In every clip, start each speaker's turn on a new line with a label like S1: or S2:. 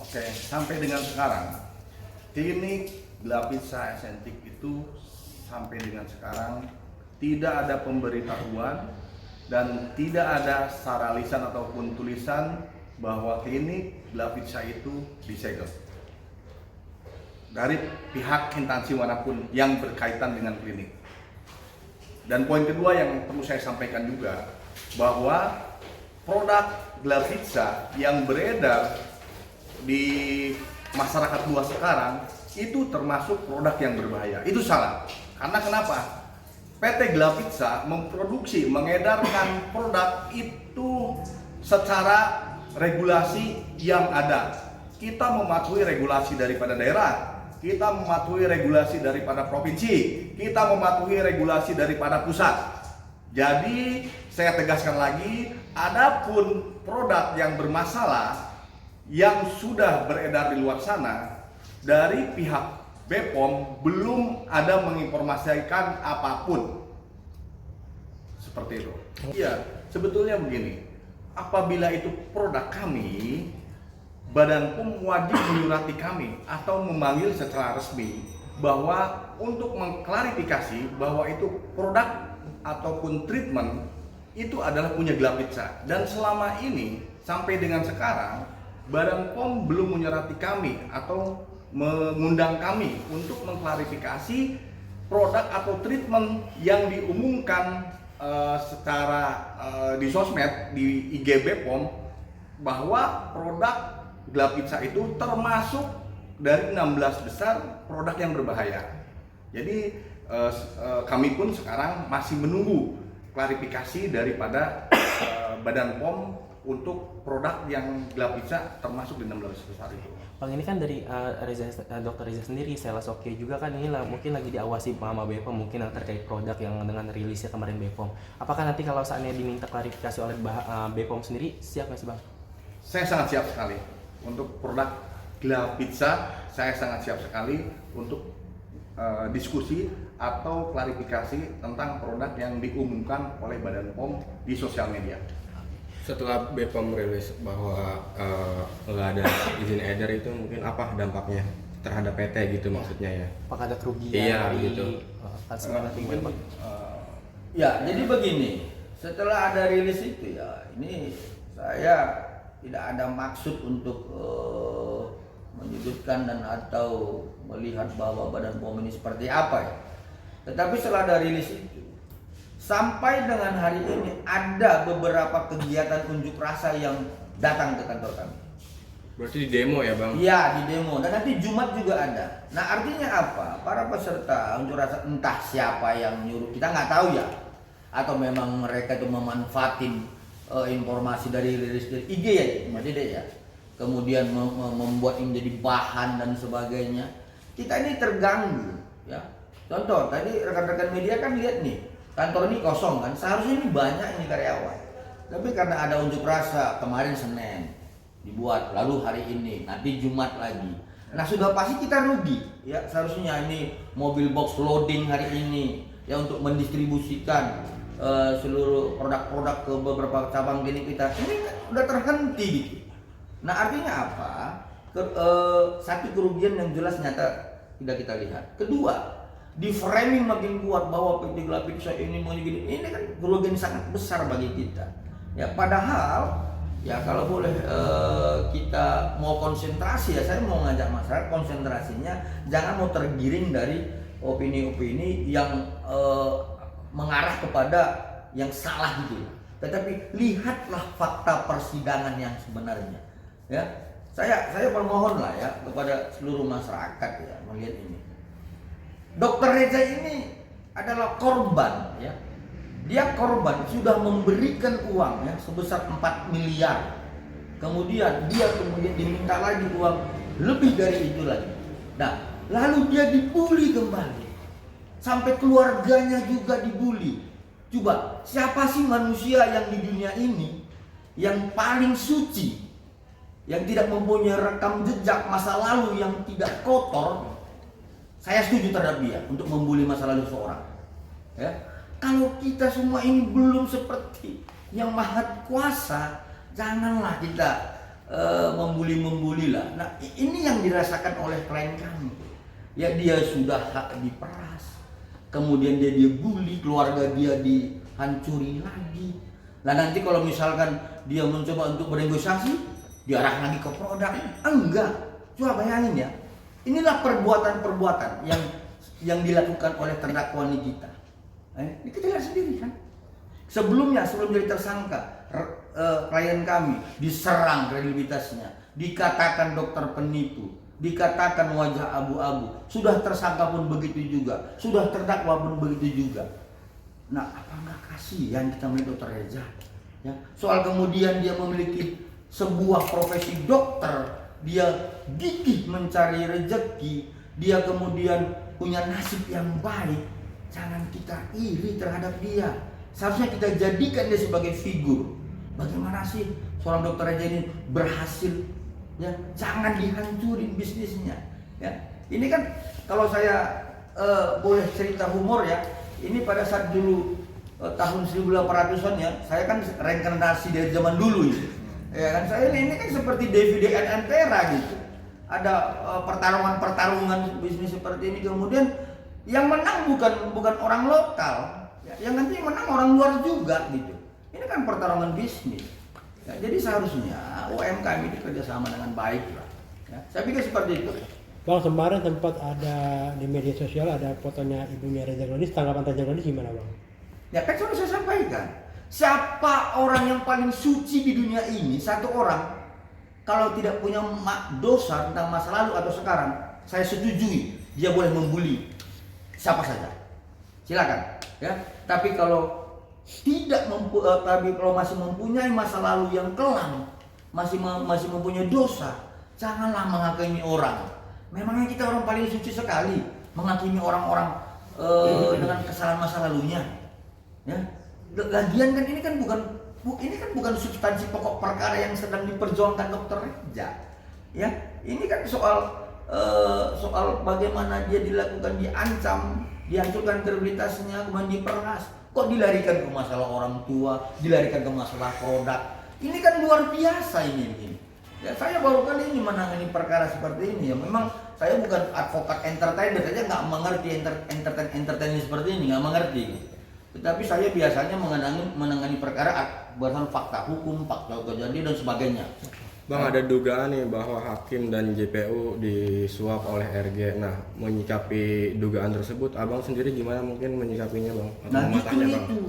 S1: Oke, sampai dengan sekarang klinik Glavitsa Estetik itu sampai dengan sekarang tidak ada pemberitahuan dan tidak ada secara lisan ataupun tulisan bahwa klinik Glavitsa itu disegel dari pihak instansi manapun yang berkaitan dengan klinik. Dan poin kedua yang perlu saya sampaikan juga bahwa produk Glavitsa yang beredar di masyarakat luas sekarang itu termasuk produk yang berbahaya. Itu salah. Karena kenapa? PT Glavitsa memproduksi, mengedarkan produk itu secara regulasi yang ada. Kita mematuhi regulasi daripada daerah, kita mematuhi regulasi daripada provinsi, kita mematuhi regulasi daripada pusat. Jadi saya tegaskan lagi, adapun produk yang bermasalah yang sudah beredar di luar sana dari pihak BPOM belum ada menginformasikan apapun seperti itu. Iya, sebetulnya begini, apabila itu produk kami, Badan POM wajib menyurati kami atau memanggil secara resmi bahwa untuk mengklarifikasi bahwa itu produk ataupun treatment itu adalah punya Glavitsa. Dan selama ini sampai dengan sekarang Badan POM belum menyurati kami atau mengundang kami untuk mengklarifikasi produk atau treatment yang diumumkan secara di sosmed, di IG BPOM, bahwa produk Glavitsa itu termasuk dari 16 besar produk yang berbahaya. Jadi kami pun sekarang masih menunggu klarifikasi daripada Badan POM untuk produk yang Glavitsa termasuk di 16 besar itu.
S2: Bang, ini kan dari Dr. Reza sendiri, Sales Oke juga kan ini lah, mungkin lagi diawasi sama BPOM mungkin yang terkait produk yang dengan rilisnya kemarin BPOM. Apakah nanti kalau saatnya diminta klarifikasi oleh BPOM sendiri, siap nggak sih Bang?
S1: Saya sangat siap sekali untuk produk Glavitsa. Saya sangat siap sekali untuk diskusi atau klarifikasi tentang produk yang diumumkan oleh Badan POM di sosial media.
S3: Setelah BPOM rilis bahwa nggak ada izin edar, itu mungkin apa dampaknya terhadap PT gitu maksudnya ya?
S2: Apakah ada kerugian
S3: dari
S2: gitu.
S4: Ya, jadi begini, setelah ada rilis itu ya, ini saya tidak ada maksud untuk menyudutkan dan atau melihat bahwa Badan POM ini seperti apa ya. Tetapi setelah ada rilis itu, sampai dengan hari ini ada beberapa kegiatan unjuk rasa yang datang ke kantor kami.
S3: Berarti di demo ya Bang?
S4: Iya, di demo, dan nanti Jumat juga ada. Nah, artinya apa? Para peserta unjuk rasa, entah siapa yang nyuruh, kita nggak tahu ya, atau memang mereka itu memanfaatin informasi dari rilis dari IG ya, Mas Dede ya, kemudian membuat ini jadi bahan dan sebagainya. Kita ini terganggu ya. Contoh, tadi rekan-rekan media kan lihat nih, kantor ini kosong kan, seharusnya ini banyak ini karyawan. Tapi karena ada unjuk rasa kemarin Senin dibuat, lalu hari ini, nanti Jumat lagi. Nah, sudah pasti kita rugi ya. Seharusnya ini mobil box loading hari ini ya untuk mendistribusikan seluruh produk-produk ke beberapa cabang klinik kita. Ini kan udah terhenti gitu. Nah, artinya apa? Satu kerugian yang jelas nyata tidak kita lihat. Kedua, di framing makin kuat bahwa PT Glavitsa ini mau gini, ini kan kerugian sangat besar bagi kita. Ya, padahal ya kalau boleh kita mau konsentrasi ya, saya mau ngajak masyarakat konsentrasinya jangan mau tergiring dari opini-opini yang mengarah kepada yang salah gitu. Tetapi lihatlah fakta persidangan yang sebenarnya. Ya, saya permohon lah ya kepada seluruh masyarakat ya melihat ini. Dr. Reza ini adalah korban ya. Dia korban, sudah memberikan uang ya sebesar 4 miliar. Kemudian dia diminta lagi uang lebih dari itu lagi. Nah, lalu dia dibully kembali. Sampai keluarganya juga dibully. Coba, siapa sih manusia yang di dunia ini yang paling suci, yang tidak mempunyai rekam jejak masa lalu yang tidak kotor? Saya setuju terhadap dia untuk membuli masa lalu seorang. Ya, kalau kita semua ini belum seperti yang maha kuasa, janganlah kita membuli lah. Nah ini yang dirasakan oleh klien kami. Ya dia sudah diperas, kemudian dia bully, keluarga dia dihancuri lagi. Nah nanti kalau misalkan dia mencoba untuk bernegosiasi, diarah lagi ke produk. Enggak, coba bayangin ya. Inilah perbuatan-perbuatan yang dilakukan oleh terdakwa Nikita. Ini kita lihat sendiri kan. Sebelum jadi tersangka, klien kami diserang kredibilitasnya, dikatakan dokter penipu, dikatakan wajah abu-abu. Sudah tersangka pun begitu juga, sudah terdakwa pun begitu juga. Nah, apa nggak kasihan kita melihat dokter Reza? Ya, soal kemudian dia memiliki sebuah profesi dokter, dia gigih mencari rezeki, dia kemudian punya nasib yang baik. Jangan kita iri terhadap dia. Seharusnya kita jadikan dia sebagai figur. Bagaimana sih seorang dokter Reza ini berhasil? Ya, jangan dihancurin bisnisnya. Ya, ini kan kalau saya boleh cerita humor ya. Ini pada saat dulu tahun 1800-an ya, saya kan reinkarnasi dari zaman dulu ya. Ya kan saya ini kan seperti David dan Antera gitu. Ada pertarungan bisnis seperti ini, kemudian yang menang bukan orang lokal, ya, yang nanti menang orang luar juga gitu. Ini kan pertarungan bisnis. Ya, jadi seharusnya UMKM ini kerjasama dengan baik lah. Ya, saya pikir seperti itu.
S5: Bang, kemarin sempat ada di media sosial ada fotonya ibunya Reza Gladys. Tanggapan Reza Gladys gimana, Bang?
S4: Ya kan sudah saya sampaikan. Siapa orang yang paling suci di dunia ini? Satu orang. Kalau tidak punya dosa tentang masa lalu atau sekarang, saya setujui dia boleh membuli siapa saja. Silakan, ya. Tapi kalau tapi kalau masih mempunyai masa lalu yang kelam, masih mempunyai dosa, janganlah menghakimi orang. Memangnya kita orang paling suci sekali menghakimi orang-orang dengan kesalahan masa lalunya, ya. Lagian kan ini kan bukan substansi pokok perkara yang sedang diperjuangkan dokter Reza, ya. Ini kan soal bagaimana dia dilakukan, diancam, dihancurkan kredibilitasnya, kemudian diperas. Kok dilarikan ke masalah orang tua, dilarikan ke masalah produk. Ini kan luar biasa ini. Ya, saya baru kali ini menangani perkara seperti ini. Ya memang saya bukan advokat entertainer, saya nggak mengerti entertainment seperti ini, nggak mengerti. Tetapi saya biasanya menangani perkara berdasarkan fakta hukum, fakta kejadian dan sebagainya.
S3: Bang, ada dugaan nih bahwa hakim dan JPU disuap oleh RG. Nah, menyikapi dugaan tersebut, abang sendiri gimana mungkin menyikapinya, Bang?
S4: Nah, itu.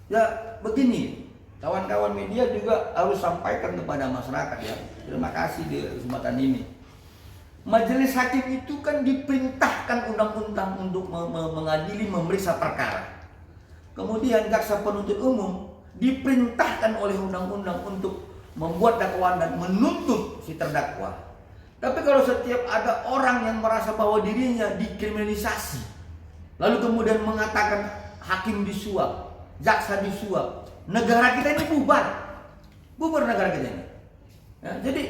S4: Ya, begini. Kawan-kawan media juga harus sampaikan kepada masyarakat ya. Terima kasih di kesempatan ini. Majelis hakim itu kan diperintahkan undang-undang untuk mengadili, memeriksa perkara. Kemudian jaksa penuntut umum diperintahkan oleh undang-undang untuk membuat dakwaan dan menuntut si terdakwa. Tapi kalau setiap ada orang yang merasa bahwa dirinya dikriminalisasi, lalu kemudian mengatakan hakim disuap, jaksa disuap, negara kita ini bubar negara kita ini. Ya, jadi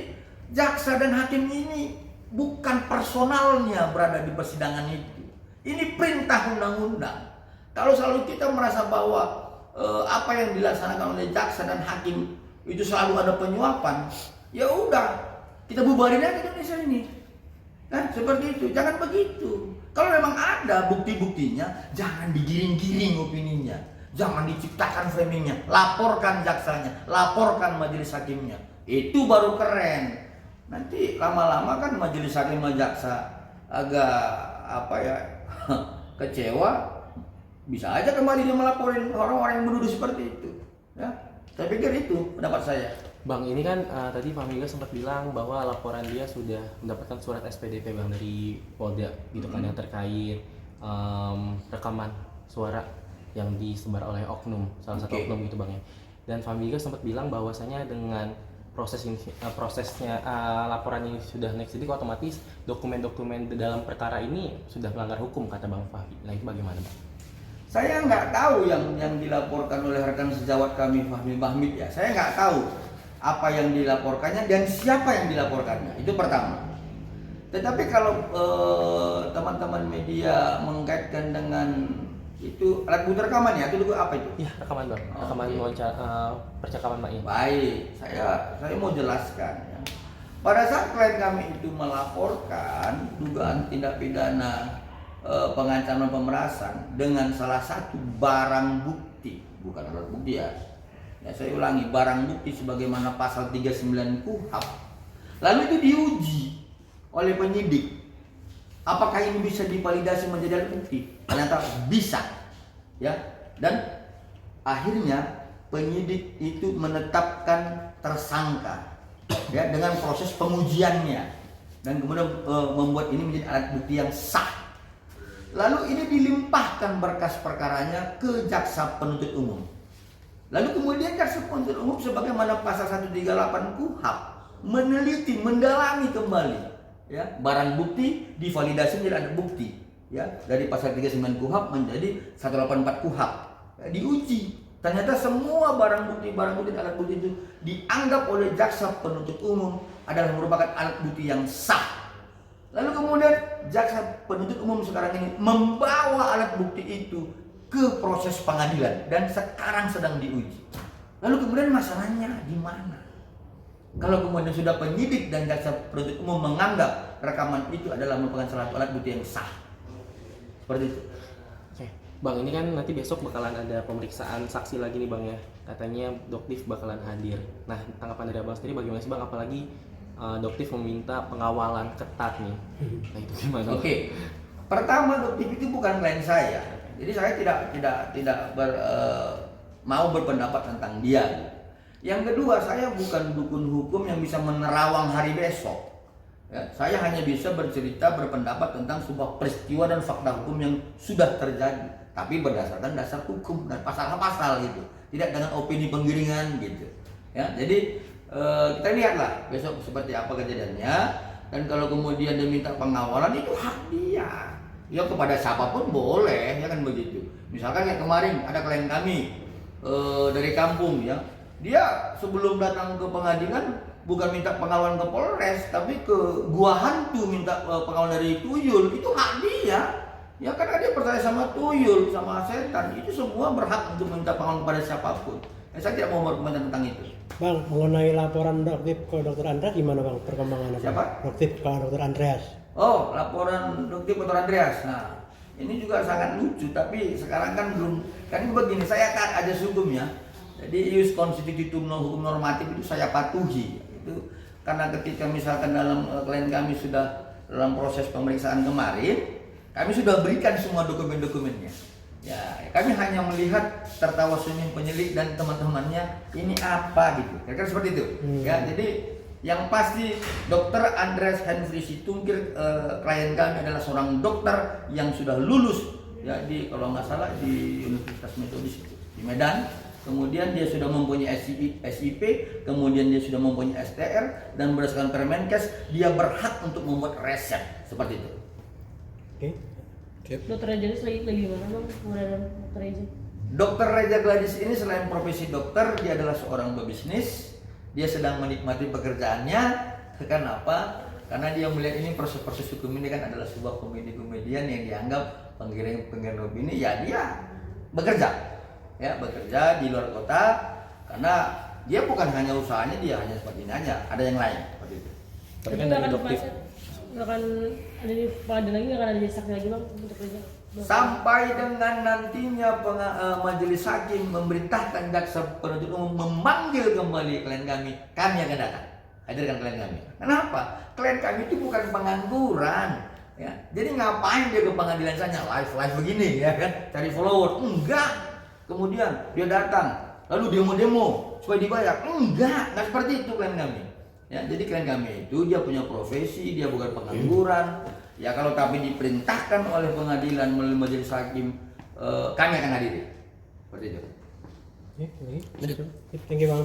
S4: jaksa dan hakim ini bukan personalnya berada di persidangan itu. Ini perintah undang-undang. Kalau selalu kita merasa bahwa apa yang dilaksanakan oleh jaksa dan hakim itu selalu ada penyuapan, ya udah kita bubarin aja Indonesia ini. Kan seperti itu, jangan begitu. Kalau memang ada bukti-buktinya, jangan digiring-giring opininya, jangan diciptakan framingnya, laporkan jaksanya, laporkan majelis hakimnya. Itu baru keren. Nanti lama-lama kan majelis hakim dan jaksa agak kecewa, bisa aja kembali dia melaporin orang-orang yang menuduh seperti itu. Ya. Saya pikir itu pendapat saya.
S2: Bang, ini kan tadi Pak Miga sempat bilang bahwa laporan dia sudah mendapatkan surat SPDP Bang dari Polda gitu kan, yang terkait rekaman suara yang disebar oleh salah satu oknum gitu Bang ya. Dan Pak Miga sempat bilang bahwasanya dengan prosesnya laporan ini sudah naik sidik, otomatis dokumen-dokumen dalam perkara ini sudah melanggar hukum kata Bang Fahmi. Nah itu bagaimana Bang?
S4: Saya nggak tahu yang dilaporkan oleh rekan sejawat kami Fahmi Bahmid ya. Saya nggak tahu apa yang dilaporkannya dan siapa yang dilaporkannya. Itu pertama. Tetapi kalau teman-teman media mengkaitkan dengan Itu alat bukti rekaman ya? Itu apa itu?
S2: Iya, rekaman bang, rekaman
S4: Oke.
S2: percakapan Mak In.
S4: Baik, saya mau jelaskan ya. Pada saat klien kami itu melaporkan dugaan tindak pidana pengancaman pemerasan dengan salah satu barang bukti, bukan alat bukti ya. Ya saya ulangi, barang bukti sebagaimana pasal 39 KUHP. Lalu itu diuji oleh penyidik. Apakah ini bisa divalidasi menjadi alat bukti? Ternyata bisa. Ya. Dan akhirnya penyidik itu menetapkan tersangka ya dengan proses pengujiannya dan kemudian membuat ini menjadi alat bukti yang sah. Lalu ini dilimpahkan berkas perkaranya ke jaksa penuntut umum. Lalu kemudian jaksa penuntut umum sebagaimana pasal 138 KUHP meneliti, mendalami kembali ya barang bukti divalidasi menjadi alat bukti ya dari pasal 39 KUHP menjadi 184 KUHP ya, diuji. Ternyata semua barang bukti alat bukti itu dianggap oleh jaksa penuntut umum adalah merupakan alat bukti yang sah. Lalu kemudian jaksa penuntut umum sekarang ini membawa alat bukti itu ke proses pengadilan dan sekarang sedang diuji. Lalu kemudian masalahnya di mana? Kalau kemudian sudah penyidik dan jaksa penuntut umum menganggap rekaman itu adalah merupakan salah satu alat bukti yang sah. Seperti itu.
S2: Oke, Bang, ini kan nanti besok bakalan ada pemeriksaan saksi lagi nih Bang ya. Katanya Doktif bakalan hadir. Nah, tanggapan dari Abang sendiri bagaimana sih Bang? Apalagi Doktif meminta pengawalan ketat nih. Nah, itu gimana?
S4: Oke. Pertama, Doktif itu bukan klien saya. Jadi saya tidak mau berpendapat tentang dia. Yang kedua, saya bukan dukun hukum yang bisa menerawang hari besok. Ya, saya hanya bisa bercerita, berpendapat tentang sebuah peristiwa dan fakta hukum yang sudah terjadi, tapi berdasarkan dasar hukum dan pasal-pasal gitu, tidak dengan opini penggiringan gitu. Ya, jadi kita lihatlah besok seperti apa kejadiannya, dan kalau kemudian dia minta pengawalan itu hak dia. Ya kepada siapapun boleh, ya kan begitu. Misalkan kayak kemarin ada klien kami dari kampung ya, dia sebelum datang ke pengadilan bukan minta pengawalan ke Polres, tapi ke gua hantu minta pengawalan dari tuyul. Itu hak dia. Ya karena dia percaya sama tuyul, sama setan. Itu semua berhak untuk minta pengawalan kepada siapapun. Saya tidak mau berkomentar tentang itu.
S5: Bang, mengenai laporan Doktif ke Dr. Andreas gimana Bang perkembangannya?
S4: Siapa?
S5: Doktif ke Dr. Andreas.
S4: Oh, laporan Doktif Dr. Andreas. Nah, ini juga sangat lucu, tapi sekarang kan belum. Kan begini, saya kan ada hukum ya. Jadi ius constitutum hukum normatif itu saya patuhi. Itu karena ketika misalkan dalam klien kami sudah dalam proses pemeriksaan kemarin, kami sudah berikan semua dokumen-dokumennya. Ya, kami hanya melihat tertawa senyum penyidik dan teman-temannya ini apa gitu. Kira-kira seperti itu. Ya, jadi yang pasti Dr. Andreas Henry Situngkir klien kami adalah seorang dokter yang sudah lulus ya di kalau nggak salah di Universitas Metodis di Medan. Kemudian dia sudah mempunyai SIP, kemudian dia sudah mempunyai STR, dan berdasarkan Permenkes dia berhak untuk membuat resep seperti itu.
S5: Oke.
S6: Dokter Reza lagi gimana Bang? Kemudian Dokter Reza.
S4: Dokter Reza Gladys ini selain profesi dokter, dia adalah seorang pebisnis. Dia sedang menikmati pekerjaannya. Kenapa? Karena dia melihat ini proses-proses hukum ini kan adalah sebuah komedian yang dianggap penggiring opini. Ya dia bekerja di luar kota karena dia bukan hanya usahanya, dia hanya seperti ini aja. Ada yang lain seperti itu.
S2: Tapi kan dari Doktif
S6: nggak akan ada di pengadilan lagi, nggak akan ada di saksi lagi Bang untuk Reza.
S4: Sampai dengan nantinya majelis hakim memerintahkan jaksa penuntut umum memanggil kembali klien kami akan datang hadirkan klien kami. Kenapa? Klien kami itu bukan pengangguran, ya. Jadi ngapain dia ke pengadilan saja live begini ya kan, cari follower? Enggak. Kemudian dia datang, lalu demo supaya dibayar? Enggak seperti itu klien kami. Ya, jadi klien kami itu dia punya profesi, dia bukan pengangguran. Ya kalau tapi diperintahkan oleh pengadilan melalui majelis hakim, kami akan hadiri. Seperti itu.
S5: Oke, thank you Bang.